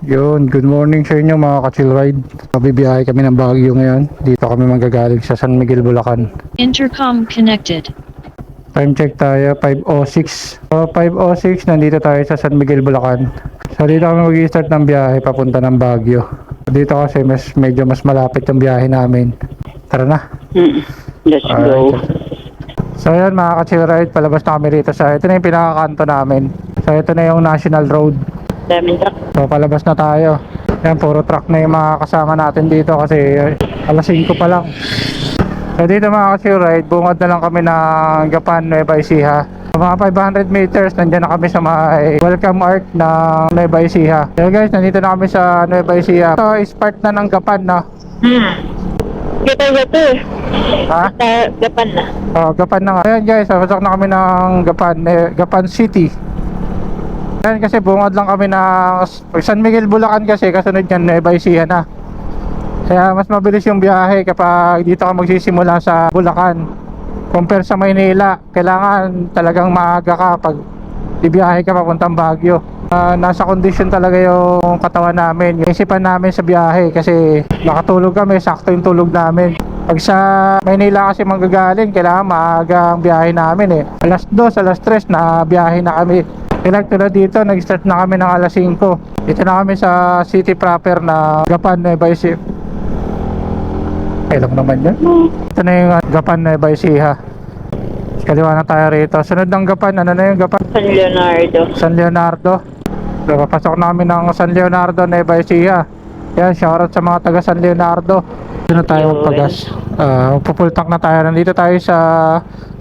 Yun, good morning sa inyo mga ka-chill ride. Mabibiyahe kami ng Baguio ngayon. Dito kami manggagaling sa San Miguel, Bulacan. Intercom connected. Time check tayo, 5:06. So 5:06, nandito tayo sa San Miguel, Bulacan. So dito kami mag-i-start ng biyahe papunta ng Baguio. Dito kasi medyo mas malapit yung biyahe namin. Tara na. Let's go. So yan mga ka-chill ride, palabas na kami rito sa ito na yung pinakakanto namin. So ito na yung National Road. Daming truck. So palabas na tayo. Yan, puro truck na yung mga kasama natin dito kasi alas 5 pa lang. So dito mga ka-chill ride, bungad na lang kami ng Gapan, Nueva Ecija. So, mga 500 meters, nandiyan na kami sa may welcome art ng Nueva Ecija. So guys, nandito na kami sa Nueva Ecija. So is part na ng Gapan, no? Gato. Ha? Gapan na. Oh, Gapan na nga. Ayan guys, pasok na kami ng Gapan City. Ayan kasi bungad lang kami ng San Miguel, Bulacan kasi kasunod yan Nueva Ecija na. Kaya mas mabilis yung biyahe kapag dito ka magsisimula sa Bulacan compare sa Maynila. Kailangan talagang maaga ka pag ibiyahe ka papuntang Baguio. Nasa kondisyon talaga yung katawan namin, yung isipan namin sa biyahe kasi nakatulog kami, sakto yung tulog namin. Pag sa Maynila kasi manggagaling, kailangan maaga ang biyahe namin eh. Alas 2, alas 3 na biyahe na kami. Tulad dito, nag-start na kami ng alas 5. Dito na kami sa city proper na Gapan, Nueva Ecija. Kailan naman yan? Ito na yung Gapan, Nueva Ecija. Kaliwa na tayo rito. Sunod ng Gapan, ano na yung Gapan? San Leonardo. San Leonardo. So, papasok namin ng San Leonardo, Nueva Ecija. Yan, shoutout sa mga taga San Leonardo. Dito na tayo magpagas. Pupultank na tayo. Nandito tayo sa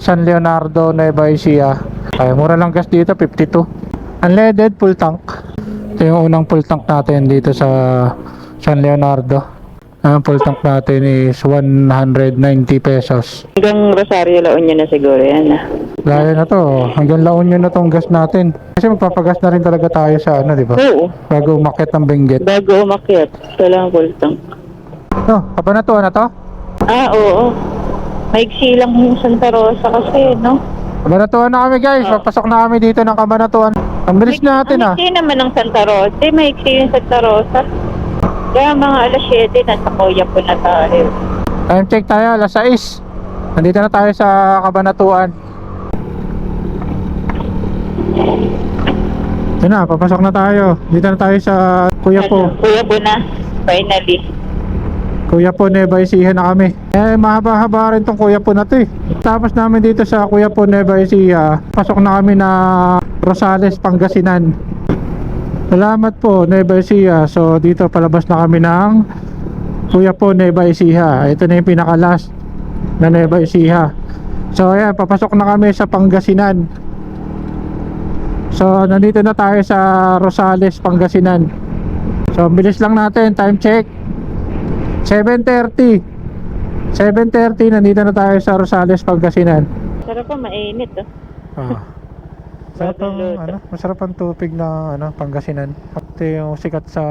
San Leonardo, Nueva Ecija. Ay, mura lang gas dito, 52. Unleaded, full tank. Ito yung unang full tank natin dito sa San Leonardo. Ang full tank natin is 190 pesos. Hanggang Rosario, La Union na siguro yan. Layo na to. Hanggang La Union na tong gas natin. Kasi magpapagas na rin talaga tayo sa ano, di ba? Oo. Bago umakyat ng Benguet. Bago umakyat. Kailangan full tank. No, Kabanatuan na to? Oo. Maigsi lang yung Santa Rosa kasi, no? Kabanatuan na kami guys. Papasok na kami dito ng Kabanatuan. Ang bilis natin ah. Maigsi naman ng Santa Rosa. Maigsi yung Santa Rosa. Kaya mga alas 7, nasa Kuya po na tayo. Time check tayo, alas 6. Nandito na tayo sa Kabanatuan. Ito na, papasok na tayo. Dito na tayo sa Kuya po. Kuya po na. Finally. Kuya po, Nueva Ecija na kami. Mahaba-haba rin tong Kuya po na to eh. Tapos namin dito sa Kuya po, Nueva Ecija, pasok na kami na Rosales, Pangasinan. Salamat po, Nueva Ecija. So dito palabas na kami ng Kuya po, Nueva Ecija. Ito na yung pinaka-last na Nueva Ecija. So ayan, papasok na kami sa Pangasinan. So nandito na tayo sa Rosales, Pangasinan. So bilis lang natin, time check 7:30. 7:30, nandito na tayo sa Rosales, Pangasinan. Sarap po, mainit Sarap ang masarap ang tubig na Pangasinan. Ito yung sikat sa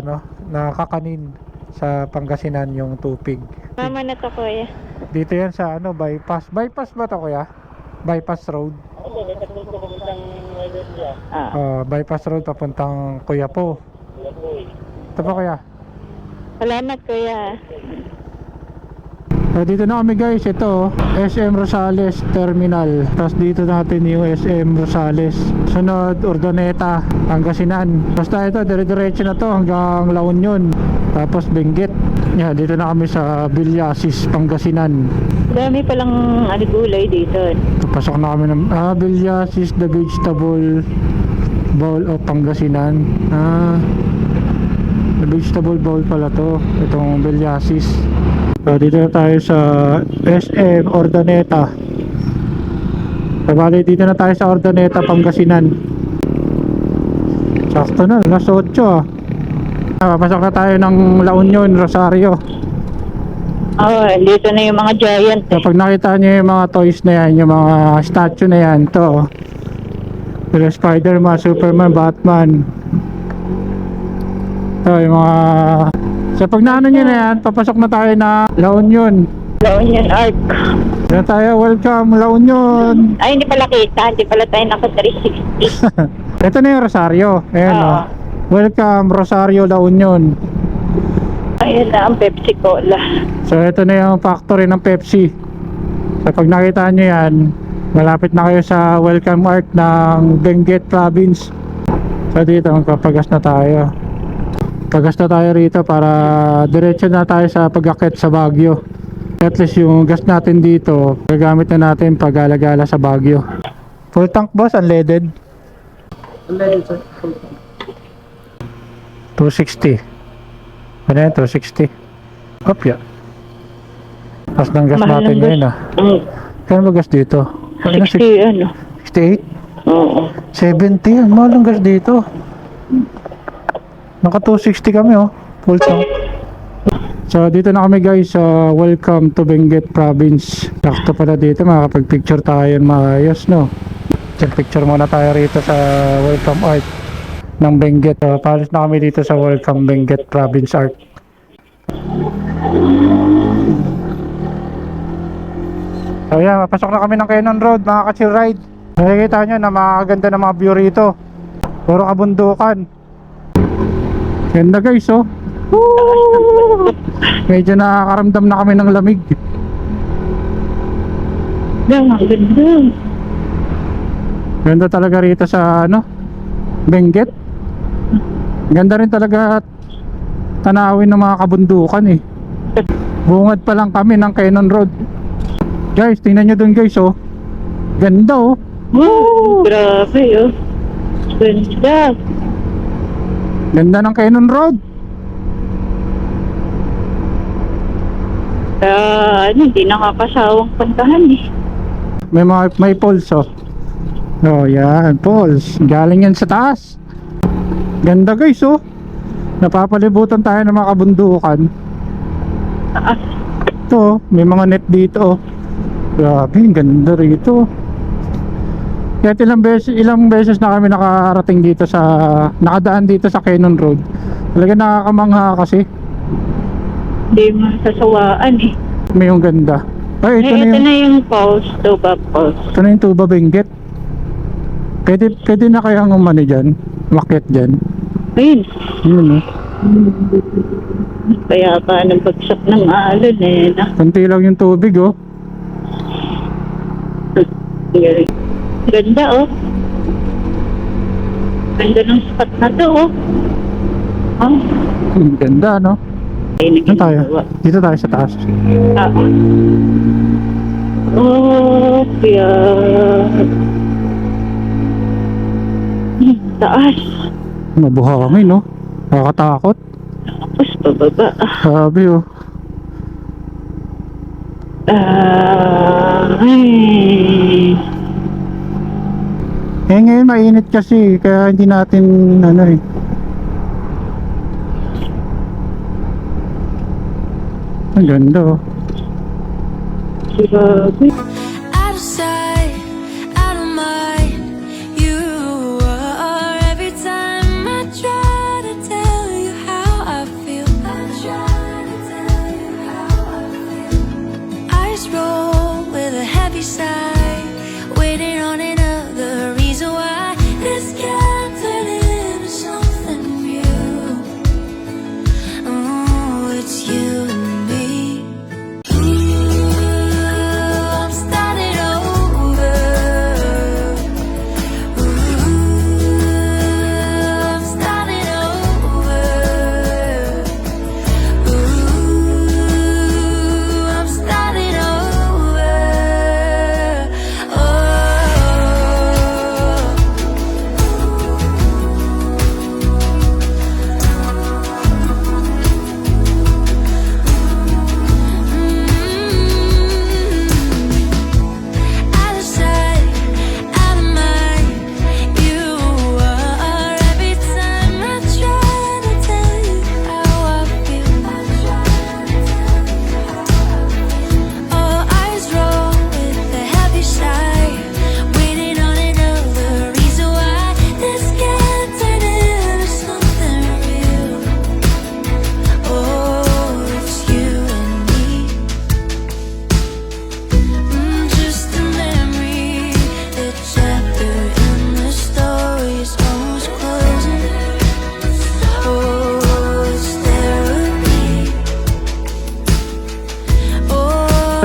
na kakanin sa Pangasinan yung tubig. Mama na to, Kuya. Dito yan sa bypass. Bypass ba to, Kuya? Bypass road. Bypass road papuntang Kuya po. Ito pa, Kuya. Salamat, Kuya. So dito na kami guys, ito SM Rosales Terminal. Tapos dito natin yung SM Rosales. Sunod Urdaneta, Pangasinan. Basta ito, dire-diretso na to hanggang La Union. Tapos Benguet. Yeah, dito na kami sa Villasis, Pangasinan. Dami palang gulay dito. Pasok na kami ng Villasis, the vegetable bowl of Pangasinan. The vegetable bowl pala to. Itong Villasis. So dito na tayo sa SM Urdaneta. So bali dito na tayo sa Urdaneta, Pangasinan. Sakto na, alas 8 ah. Papasok na tayo ng La Union, Rosario. Dito na yung mga giant. So pag nakita nyo yung mga toys na yan, yung mga statue na yan, to sila Spider-Man, Superman, Batman. Ito yung mga... So pag naano nyo na yan, papasok na tayo na La Union. La Union Arc. Diyan tayo, welcome La Union. Ay, hindi pala kita. Hindi pala tayo naka 360. Ito na yung Rosario. Ayan o. Welcome Rosario, La Union. Ayan na ang Pepsi Cola. So ito na yung factory ng Pepsi. So pag nakita nyo yan, malapit na kayo sa welcome art ng Benguet Province. So dito magpapagas na tayo. Pagas na tayo rito para diretso na tayo sa pag-akit sa Baguio. At least yung gas natin dito, gagamit na natin pag gala-gala sa Baguio. Full tank boss, unleaded? Unleaded sir. 260. Ano yan? 260. Opya. Tapos ng gas Mahal natin ng gas. ngayon ah. Kano ba gas dito? 60 ano. 68? Oo. 70. Mahal ng gas dito. Naka 260 kami oh. Full tank. So dito na kami guys sa welcome to Benguet Province. Sakto pala dito, makakapag-picture tayo maayos no. Picture muna tayo rito sa welcome art ng Benguet. Palis na kami dito sa welcome Benguet Province art. So yan, mapasok na kami ng Cannon Road mga ka-chill ride. Nakikita nyo na makakaganda ng mga view rito. Puro kabundukan. Ganda guys oh. Woo! Medyo nakakaramdam na kami ng lamig. Ang ganda. Ganda talaga rito sa ano, Benguet. Ganda rin talaga tanawin ng mga kabundukan eh. Bungad pa lang kami ng Cannon Road. Guys, tingnan nyo dun guys oh. Ganda oh. Woo! Grabe oh. Ganda. Ganda ng Cannon Road. Hindi nakakasawang puntahan eh. May poles oh. Oh yan, poles. Galing yan sa taas. Ganda guys oh. Napapalibutan tayo ng mga kabundukan. Taas. Ito, may mga net dito oh. Grabe, ganda rito. Kahit ilang beses na kami nakarating dito sa nakadaan dito sa Cannon Road. Talaga nakakamangha kasi. Hindi mo sasawaan eh. May yung ganda. Ay, ito Ito na yung na yung pulse, tuba pulse. ito na yung Tuba Benguet. Pwede na kaya ng umano dyan, umakyat dyan. Ayun. Yun oh. Kaya ka nang bagsak ng alon eh. Kunti lang yung tubig oh. Ganda oh. Ganda ng spot na to oh. Oh. Ganda no. Saan tayo? Dito tayo sa taas. Ah. Oh, kaya... Taas. Mabuhangin no. Nakakatakot. Tapos pababa. Sabi oh. Ay. Eh ngayon mainit kasi kaya hindi natin ano eh. Ang ganda oh. Grabe. Out of sight, out of mind. You are every time I try to tell you how I feel. I try to tell you how I feel. Eyes roll with a heavy sigh, waiting on another reason why this can't turn into something new. Oh, it's you and me. Ooh, I'm stuck.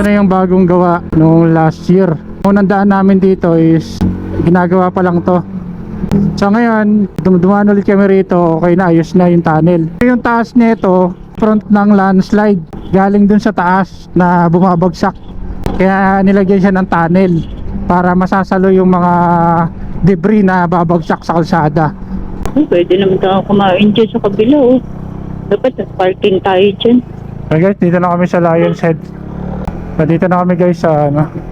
Ito na yung bagong gawa noong last year. Unang daan namin dito is ginagawa pa lang to. So ngayon, dumaan ulit kami rito, okay na, ayos na yung tunnel. Yung taas nito, front ng landslide. Galing dun sa taas na bumabagsak. Kaya nilagyan siya ng tunnel para masasalo yung mga debris na babagsak sa kalsada. Ay, pwede naman tayo kumain dyan sa kabila, oh. Dapat parking tayo dyan. Okay guys, dito na kami sa Lion's Head. So, dito na kami guys sa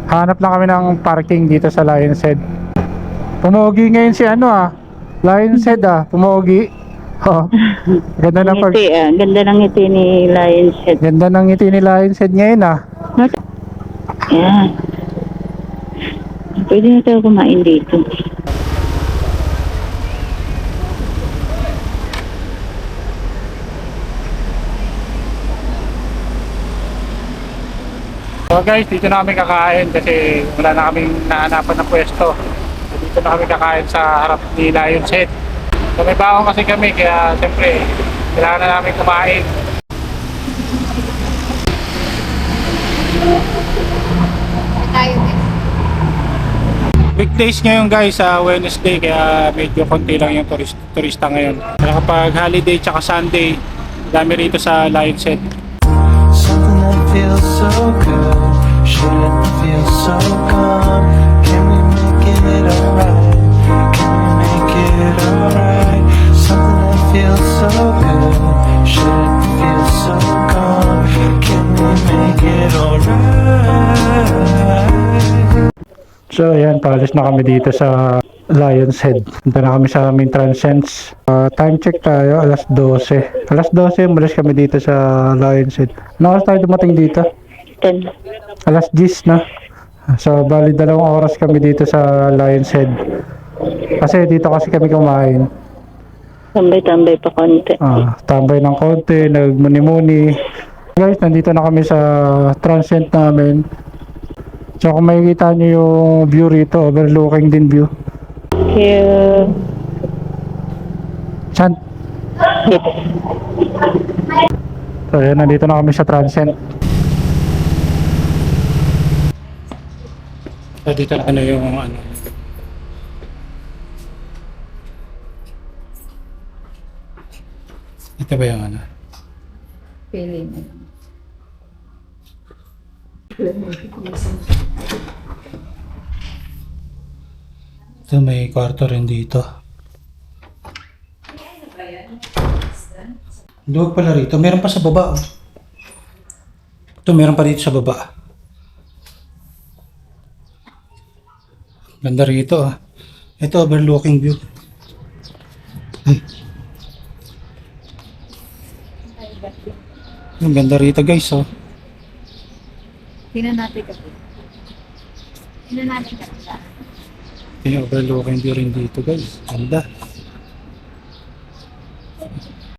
hanap lang kami ng parking dito sa Lion's Head. Pumogi ngayon si Lion's Head pumogi. Oh, ganda ng Ngiti, ganda ng ngiti ni Lion's Head. Ganda ng ngiti ni Lion's Head ngayon Yan. Pwede na tayo kumain dito. So guys, dito na kami kakain kasi wala na kaming nahanapan ng pwesto. So, dito na kami kakain sa harap ni Lion's Head. So may baon kasi kami kaya siyempre kailangan na namin kumain. Weekdays ngayon guys, Wednesday, kaya medyo konti lang yung turista ngayon. Kaya kapag holiday tsaka Sunday, dami rito sa Lion's Head. Something that feels so good shouldn't feel so calm. Can we make it alright? Can we make it alright? Something that feels so good shouldn't feel so calm. Can we make it alright? So ayan, paalis na kami dito sa Lion's Head. Punta na kami sa main transcends. Time check tayo, alas 12. Alas 12, umalis kami dito sa Lion's Head. Ano oras tayo dumating dito? 10. Alas 10 na. So bali 2 oras kami dito sa Lion's Head. Kasi dito kasi kami kumain. Tambay-tambay pa konti. Tambay ng konti, nagmuni-muni. Guys, nandito na kami sa transient namin. So kung makikita nyo yung view rito, overlooking din view. Kaya... Saan? So ayan, nandito na kami sa transient. So dito na yung ito ba yung Pili mo. Ito may kwarto rin dito. Duwag pala rito. Meron pa sa baba. Ito meron pa dito sa baba. Ganda rito Ito overlooking view. Ang ganda rito guys Tingnan natin kasi. Tingnan natin kasi. Ito yung overlooking view rin dito guys. Ganda.